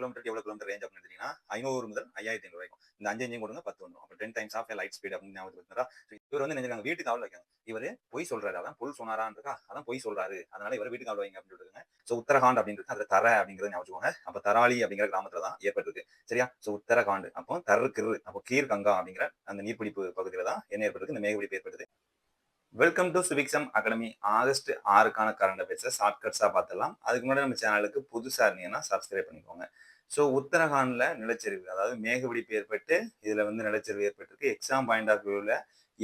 Kilometre எவ்வளவு kilometre range அப்படின்னு தெரியுங்கன்னா 500 முதல் 5500 வரைக்கும். இந்த 5 5 கொடுங்க 10 வந்துடும். அப்போ 10 டைம்ஸ் ஆஃப் லைட் ஸ்பீட் அப்படின்னு ஞாபகம் வச்சுக்கிறா. இவர் வந்து நினைச்சாங்க வீட்டுக்கு காவல் வைக்காங்க. இவர் பொய் சொல்றாரு. அதான் பொய் சொன்னாரான்னு இருக்கா, அதான் பொய் சொல்றாரு. அதனால இவர் வீட்டுக்கு காவல் வைங்க அப்படின்னு சொல்லிருக்காங்க. ஸோ உத்தரகாண்ட் அப்படின்றது அதுல தர அப்படிங்கிறத ஞாபகம் வச்சுக்கோங்க. அப்ப தராளி அப்படிங்கிற கிராமத்துல தான் ஏற்பட்டிருக்கு. சரியா? ஸோ உத்தரகாண்ட் அப்போ தரு கிரு அப்போ கீர் கங்கா அப்படிங்கிற அந்த நீர்பிடிப்பு பகுதியில தான் என்ன ஏற்பட்டிருக்கு, இந்த மேகப்பிடிப்பு ஏற்படுது. Welcome to Civicsm academy. August 6க்கான கரண்ட் அஃபேர்ஸை ஷார்ட்கட்ஸா பார்த்துடலாம். அதுக்கு முன்னாடி நம்ம சேனலுக்கு புதுசா இருந்தீங்கன்னா சப்ஸ்கிரைப் பண்ணிக்கோங்க. ஸோ உத்தரகாண்ட்ல நிலச்சரிவு, அதாவது மேகப்பிடிப்பு ஏற்பட்டு இதுல வந்து நிலச்சரிவு ஏற்பட்டிருக்கு. எக்ஸாம் பாயிண்ட் ஆஃப் வியூல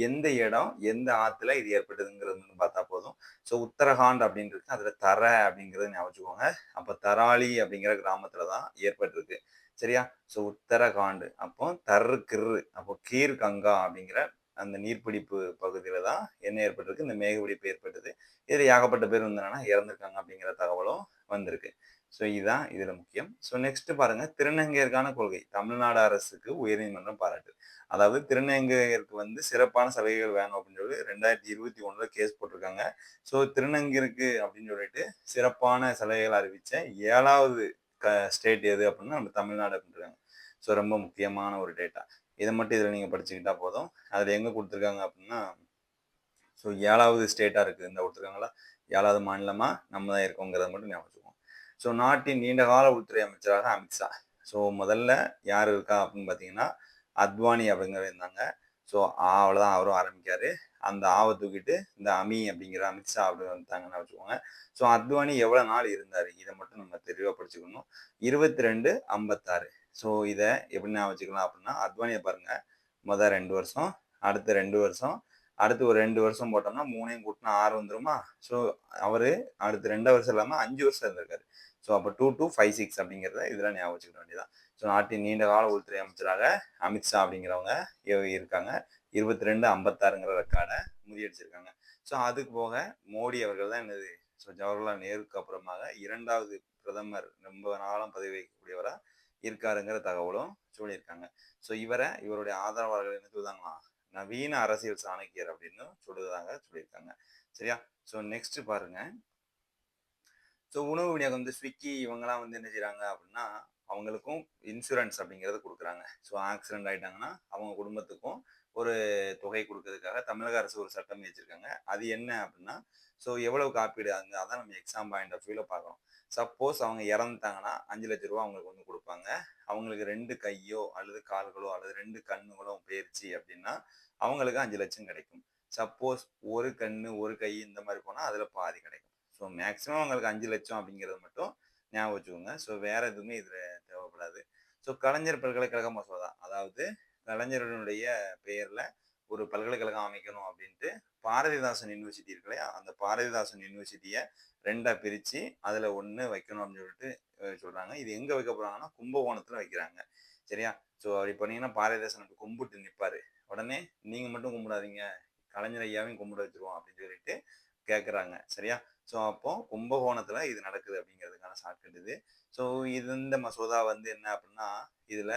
எந்த இடம் எந்த ஆத்துல இது ஏற்பட்டதுங்கிறது பார்த்தா போதும். ஸோ உத்தரகாண்ட் அப்படின்றது அதுல தர அப்படிங்கிறத ஞாபகம் வச்சுக்கோங்க. அப்ப தராளி அப்படிங்கிற கிராமத்துல தான் ஏற்பட்டிருக்கு. சரியா? ஸோ உத்தரகாண்ட் அப்போ தர்ரு கிரு அப்போ கீர் கங்கா அப்படிங்கிற அந்த நீர்பிடிப்பு பகுதியில தான் என்ன ஏற்பட்டிருக்கு, இந்த மேகப்பிடிப்பு ஏற்பட்டது. இதுல ஏகப்பட்ட பேர் வந்து என்னன்னா இறந்திருக்காங்க அப்படிங்கிற தகவலும் வந்திருக்கு. ஸோ இதுதான் இதுல முக்கியம். ஸோ நெக்ஸ்ட் பாருங்க, திருநங்கையருக்கான கொள்கை. தமிழ்நாடு அரசுக்கு உயர்நீதிமன்றம் பாராட்டு. அதாவது திருநங்கையருக்கு வந்து சிறப்பான சலுகைகள் வேணும் அப்படின்னு சொல்லி 2021 கேஸ் போட்டிருக்காங்க. ஸோ திருநங்கையருக்கு அப்படின்னு சொல்லிட்டு சிறப்பான சலுகைகள் அறிவிச்ச 7வது ஸ்டேட் எது அப்படின்னா நம்ம தமிழ்நாடு அப்படின்றாங்க. ஸோ ரொம்ப முக்கியமான ஒரு டேட்டா. இதை மட்டும் இதில் நீங்கள் படிச்சுக்கிட்டா போதும். அதில் எங்கே கொடுத்துருக்காங்க அப்படின்னா, ஸோ 7வது ஸ்டேட்டாக இருக்குது இந்த கொடுத்துருக்காங்களா, 7வது மாநிலமாக நம்ம தான் இருக்கோங்கிறத மட்டும் ஞாபகம் வச்சுக்கோங்க. ஸோ நாட்டின் நீண்டகால உள்துறை அமைச்சராக அமித்ஷா. ஸோ முதல்ல யார் இருக்கா அப்படின்னு பார்த்தீங்கன்னா அத்வானி அப்படிங்கிறவர் இருந்தாங்க. ஸோ அவ்வளோதான், அவரும் ஆரம்பிக்காரு. அந்த ஆவை தூக்கிட்டு இந்த அமி அப்படிங்கிற அமித்ஷா அப்படி வந்துட்டாங்கன்னு வச்சுக்கோங்க. ஸோ அத்வானி எவ்வளோ நாள் இருந்தார், இதை மட்டும் நம்ம தெளிவாக படிச்சுக்கணும். 2256. ஸோ இதை எப்படி நான் வச்சுக்கலாம் அப்படின்னா, அத்வானியை பாருங்க, மொதல் 2 வருஷம், அடுத்த 2 வருஷம், அடுத்து ஒரு 2 வருஷம் போட்டோம்னா 3ஐயும் கூட்டினா 6 வந்துருமா. ஸோ அவரு அடுத்து 2 வருஷம் இல்லாமல் 5 வருஷம் இருந்திருக்காரு. ஸோ அப்போ 2256 அப்படிங்கிறத இதெல்லாம் ஞாபகம் வச்சுக்க வேண்டியதான். ஸோ நாட்டின் நீண்ட கால உள்துறை அமைச்சராக அமித்ஷா அப்படிங்கிறவங்க இருக்காங்க. 2256ங்கிற ரெக்கார்டை முறியடிச்சிருக்காங்க. ஸோ அதுக்கு போக மோடி அவர்கள் தான் என்னது, ஸோ ஜவஹர்லால் நேருக்கு அப்புறமாக 2வது பிரதமர் ரொம்ப நாளாம் பதவி வகிக்கக்கூடியவரா இருக்காருங்கிற தகவலும் சொல்லியிருக்காங்க. ஸோ இவருடைய ஆதரவாளர்கள் என்ன சொல்லுதாங்களா, நவீன அரசியல் சாணக்கியர் அப்படின்னு சொல்லியிருக்காங்க. சரியா? ஸோ நெக்ஸ்ட் பாருங்க. ஸோ உணவு விநியோகம் வந்து ஸ்விக்கி இவங்கெல்லாம் வந்து என்ன செய்யறாங்க அப்படின்னா, அவங்களுக்கும் இன்சூரன்ஸ் அப்படிங்கிறது கொடுக்குறாங்க. ஸோ ஆக்சிடென்ட் ஆயிட்டாங்கன்னா அவங்க குடும்பத்துக்கும் ஒரு தொகை கொடுக்கறதுக்காக தமிழக அரசு ஒரு சட்டம் வச்சிருக்காங்க. அது என்ன அப்படின்னா, ஸோ எவ்வளவு காப்பீடு, அதான் நம்ம எக்ஸாம் பாயிண்ட் ஆஃப் வியூல பார்க்கணும். சப்போஸ் அவங்க இறந்துட்டாங்கன்னா 5 லட்ச ரூபா அவங்களுக்கு வந்து கொடுப்பாங்க. அவங்களுக்கு 2 கையோ அல்லது கால்களோ அல்லது 2 கண்ணுகளோ போயிருச்சு அப்படின்னா அவங்களுக்கு 5 லட்சம் கிடைக்கும். சப்போஸ் ஒரு கண்ணு ஒரு கை இந்த மாதிரி போனா அதுல பாதி கிடைக்கும். ஸோ மேக்ஸிமம் அவங்களுக்கு 5 லட்சம் அப்படிங்கிறது மட்டும் ஞாபகம் வச்சுக்கோங்க. ஸோ வேற எதுவுமே இதுல தேவைப்படாது. ஸோ கலைஞர் பல்கலைக்கழக மசோதா, அதாவது கலைஞருடைய பெயர்ல ஒரு பல்கலைக்கழகம் அமைக்கணும் அப்படின்ட்டு பாரதிதாசன் யூனிவர்சிட்டி இருக்கு இல்லையா, அந்த பாரதிதாசன் யூனிவர்சிட்டியை 2ஆ பிரிச்சு அதுல 1 வைக்கணும் அப்படின்னு சொல்லிட்டு சொல்றாங்க. இது எங்க வைக்க போறாங்கன்னா கும்பகோணத்துல வைக்கிறாங்க. சரியா? ஸோ அப்படி பண்ணீங்கன்னா பாரதிதாசன் கும்பிட்டு நிற்பாரு. உடனே நீங்க மட்டும் கும்பிடாதீங்க, கலைஞர் ஐயாவையும் கும்பிட வச்சிருவோம் அப்படின்னு சொல்லிட்டு கேட்குறாங்க. சரியா? ஸோ அப்போ கும்பகோணத்துல இது நடக்குது அப்படிங்கிறதுக்கான ஷார்ட்கட் இது. ஸோ இது இந்த மசோதா வந்து என்ன அப்படின்னா, இதுல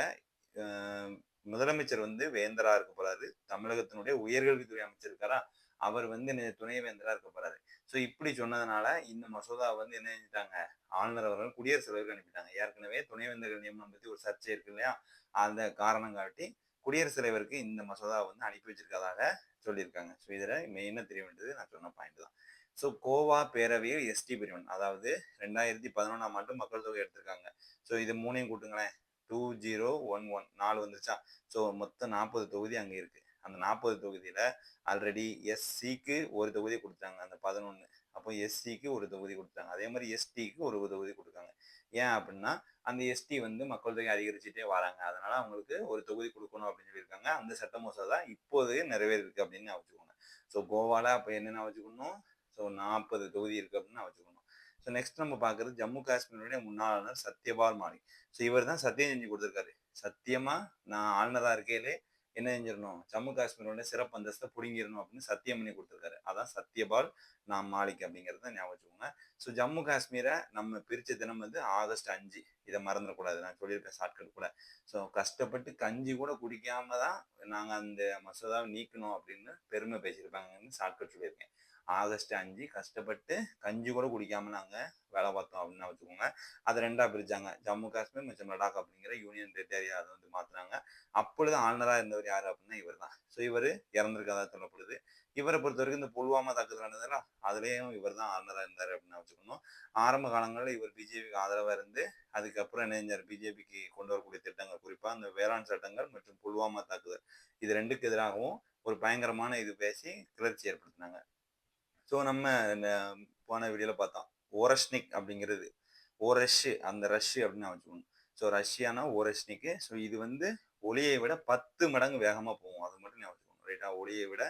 முதலமைச்சர் வந்து வேந்தரா இருக்க போறாரு. தமிழகத்தினுடைய உயர்கல்வித்துறை அமைச்சர் இருக்காரா, அவர் வந்து துணை வேந்தரா இருக்க போறாரு. ஸோ இப்படி சொன்னதுனால இந்த மசோதா வந்து என்ன செஞ்சுட்டாங்க, ஆளுநர் அவர்கள் குடியரசுத் தலைவருக்கு அனுப்பிட்டாங்க. ஏற்கனவே துணைவேந்தர்கள் நியமனம் பத்தி ஒரு சர்ச்சை இருக்கு இல்லையா, அந்த காரணம் காட்டி குடியரசுத் தலைவருக்கு இந்த மசோதா வந்து அனுப்பி வச்சிருக்கதாக சொல்லியிருக்காங்க. ஸோ இதுல மெயினா தெரிய வேண்டியது நான் சொன்ன பாயிண்ட் தான். ஸோ கோவா பேரவையில் எஸ்டி பிரிவன், அதாவது 2011ஆம் ஆண்டு மக்கள் தொகை எடுத்திருக்காங்க. ஸோ இது 3ஐயும் கூட்டுங்களேன், 2011 4 வந்துருச்சா. ஸோ மொத்தம் 40 தொகுதி அங்க இருக்கு. அந்த 40 தொகுதியில ஆல்ரெடி எஸ்சிக்கு ஒரு தொகுதி கொடுத்தாங்க, அந்த 11. அப்போ எஸ்சிக்கு ஒரு தொகுதி கொடுத்தாங்க. அதே மாதிரி எஸ்டிக்கு ஒரு தொகுதி கொடுத்தாங்க. ஏன் அப்படின்னா அந்த எஸ்டி வந்து மக்கள் தொகை அதிகரிச்சுட்டே வராங்க, அதனால அவங்களுக்கு ஒரு தொகுதி கொடுக்கணும் அப்படின்னு சொல்லியிருக்காங்க. அந்த சட்ட மசோதா இப்போது நிறைவேறிருக்கு அப்படின்னு வச்சுக்கோங்க. ஸோ கோவால அப்போ என்னென்ன வச்சுக்கணும், ஸோ 40 தொகுதி இருக்கு அப்படின்னு வச்சுக்கணும். ஸோ நெக்ஸ்ட் நம்ம பார்க்கறது ஜம்மு காஷ்மீருடைய முன்னாள் ஆளுநர் சத்யபால் மாலிக். ஸோ இவர் தான் சத்தியம் செஞ்சு கொடுத்துருக்காரு. சத்தியமா நான் ஆளுநராக இருக்கையிலே என்ன செஞ்சிடணும், ஜம்மு காஷ்மீரோட சிறப்பு அந்தஸ்தை பிடுங்கிடணும் அப்படின்னு சத்தியம் பண்ணி கொடுத்துருக்காரு. அதான் சத்யபால் மாலிக் அப்படிங்கிறத ஞாபகம் வச்சுக்கோங்க. ஸோ ஜம்மு காஷ்மீரை நம்ம பிரிச்ச தினம் வந்து ஆகஸ்ட் 5. இதை மறந்துடக்கூடாது, நான் சொல்லியிருப்பேன் ஷார்ட்கட் கூட. ஸோ கஷ்டப்பட்டு கஞ்சி கூட குடிக்காம தான் நாங்கள் அந்த மசோதாவை நீக்கணும் அப்படின்னு பெருமை பேசியிருப்பாங்கன்னு ஷார்ட்கட் சொல்லியிருக்கேன். ஆகஸ்ட் 5 கஷ்டப்பட்டு கஞ்சி கூட குடிக்காம நாங்க வேலை பார்த்தோம் அப்படின்னு வச்சுக்கோங்க. அதை 2ஆ பிரிச்சாங்க. ஜம்மு காஷ்மீர் மற்றும் லடாக் அப்படிங்கிற யூனியன் டெரிட்டரியா அதை வந்து மாத்துனாங்க. அப்பொழுது ஆளுநரா இருந்தவர் யாரு அப்படின்னா இவர் தான். ஸோ இவர் இறந்திருக்கதா சொல்லப்படுது. இவரை பொறுத்தவரைக்கும் இந்த புல்வாமா தாக்குதல் நடந்ததுல அதுலயும் இவர் தான் ஆளுநரா இருந்தாரு அப்படின்னு வச்சுக்கணும். ஆரம்ப காலங்களில் இவர் பிஜேபிக்கு ஆதரவா இருந்து அதுக்கப்புறம் என்ன செஞ்சார், பிஜேபிக்கு கொண்டு வரக்கூடிய திட்டங்கள் குறிப்பா அந்த வேளாண் சட்டங்கள் மற்றும் புல்வாமா தாக்குதல் இது 2க்கு எதிராகவும் ஒரு பயங்கரமான இது பேசி கிளர்ச்சி ஏற்படுத்தினாங்க. ஸோ நம்ம போன வீடியோல பார்த்தோம். ஓரஷ்னிக் அப்படிங்கிறது ஓரஷ் அந்த ரஷ் அப்படின்னு நான் வச்சுக்கணும். ஸோ ரஷ்யானா ஓரஷ்னிக்கு. ஸோ இது வந்து ஒளியை விட 10 மடங்கு வேகமா போகும். அது மட்டும் ஞாபகம் வச்சுக்கணும். ரைட்டா? ஒளியை விட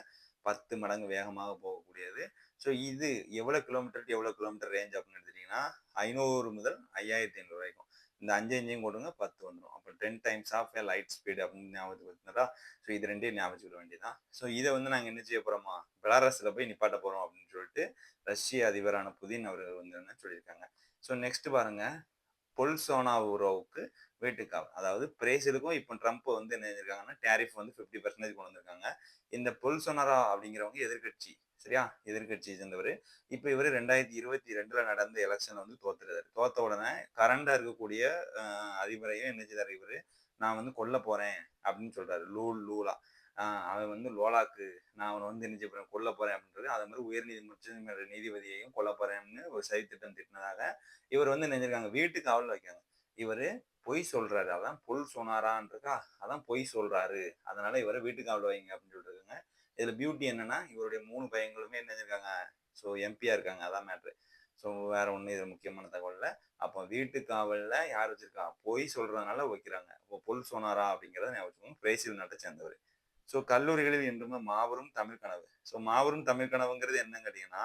10 மடங்கு வேகமாக போகக்கூடியது. ஸோ இது எவ்வளவு கிலோமீட்டர் டு எவ்வளவு கிலோமீட்டர் ரேஞ்ச் அப்படின்னு எடுத்துட்டீங்கன்னா 500 முதல் 5500 வரைக்கும். இந்த 5 5யும் கொடுங்க 10 வந்துடும். அப்போ 10 times of a light speed அப்படின்னு ஞாபகத்துக்கு வச்சுருந்தா. ஸோ இது 2யும் ஞாபகம் வச்சுக்க வேண்டியதான். ஸோ இதை வந்து நாங்கள் என்ன செய்ய போறோமா, பெலாரஸ்ல போய் நிப்பாட்ட போறோம் அப்படின்னு சொல்லிட்டு ரஷ்ய அதிபரான புதின் அவர் வந்து என்ன சொல்லியிருக்காங்க. ஸோ நெக்ஸ்ட் பாருங்க, பொல்சோனாரோவுக்கு வீட்டுக்காவல். அதாவது பிரேசிலுக்கும் இப்போ ட்ரம்ப் வந்து என்ன செஞ்சிருக்காங்கன்னா டேரிஃப் வந்து 50% கொண்டு வந்திருக்காங்க. இந்த பொல்சோனாரோ அப்படிங்கிறவங்க எதிர்கட்சி. சரியா? எதிர்கட்சியை சேர்ந்தவர். இப்போ இவர் 2022ல நடந்த எலெக்ஷன்ல வந்து தோத்துறாரு. தோத்த உடனே கரண்டா இருக்கக்கூடிய அதிபரையும் என்ன செய்தார் இவரு, நான் வந்து கொல்ல போறேன் அப்படின்னு சொல்றாரு. லூலா அவன் வந்து லோலாக்கு நான் அவனை வந்து என்ன செய்ய போறேன், கொல்ல போறேன் அப்படின்றது. அதே மாதிரி உச்சநீதிமன்ற நீதிபதியையும் கொல்ல போறேன்னு ஒரு சதி திட்டம் திட்டினதாக இவர் வந்து நினைஞ்சிருக்காங்க. வீட்டுக்கு காவல் வைக்காங்க. இவரு பொய் சொல்றாரு. அதான் புல் சொன்னாரான் இருக்கா, அதான் பொய் சொல்றாரு. அதனால இவரை வீட்டுக்கு காவல் வைங்க அப்படின்னு சொல்லிருக்காங்க. இதுல பியூட்டி என்னன்னா இவருடைய 3 பையங்களுமே என்ன செஞ்சிருக்காங்க, ஸோ எம்பியா இருக்காங்க. அதான் மேட்ரு. ஸோ வேற ஒண்ணு இது முக்கியமான தகவல் இல்ல. அப்போ வீட்டு காவல்ல யார் வச்சிருக்கா, பொய் சொல்றதுனால வைக்கிறாங்க. இப்போ பொல் சொன்னாரா அப்படிங்கிறத ஞாபகம் வச்சுக்கோங்க. பிரேசில் நாட்டை சேர்ந்தவர். ஸோ கல்லூரிகளில் என்றுமே மாபெரும் தமிழ் கனவு. ஸோ மாபெரும் தமிழ் கனவுங்கிறது என்னன்னு கேட்டீங்கன்னா,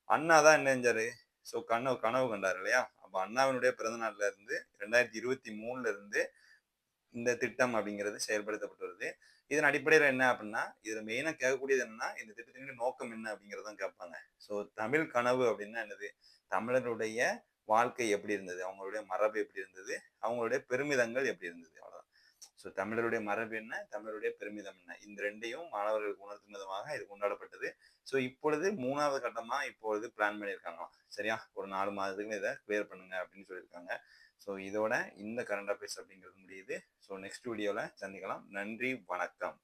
அண்ணா தான் என்ன செஞ்சாரு, ஸோ கனவு கனவு கண்டாரு இல்லையா? அப்போ அண்ணாவினுடைய பிறந்த நாள்ல இருந்து 2023ல இருந்து இந்த திட்டம் அப்படிங்கிறது செயல்படுத்தப்பட்டு வருது. இதன் அடிப்படையில் என்ன அப்படின்னா, இதுல மெயினா கேட்கக்கூடியது என்னன்னா, இந்த திட்டத்தினுடைய நோக்கம் என்ன அப்படிங்கிறதான் கேட்பாங்க. ஸோ தமிழ் கனவு அப்படின்னா என்னது, தமிழருடைய வாழ்க்கை எப்படி இருந்தது, அவங்களுடைய மரபு எப்படி இருந்தது, அவங்களுடைய பெருமிதங்கள் எப்படி இருந்தது, அவ்வளவுதான். ஸோ தமிழருடைய மரபு என்ன, தமிழருடைய பெருமிதம் என்ன, இந்த 2யும் மாணவர்களுக்கு உணர்த்தும் விதமாக இது கொண்டாடப்பட்டது. ஸோ இப்பொழுது 3வது கட்டமா இப்பொழுது பிளான் பண்ணியிருக்காங்களாம். சரியா? ஒரு 4 மாதத்துக்கு இதை கிளியர் பண்ணுங்க அப்படின்னு சொல்லியிருக்காங்க. ஸோ இதோட இந்த கரண்ட் அஃபேர்ஸ் அப்படிங்கிறது முடியுது. ஸோ நெக்ஸ்ட் வீடியோவில் சந்திக்கலாம். நன்றி, வணக்கம்.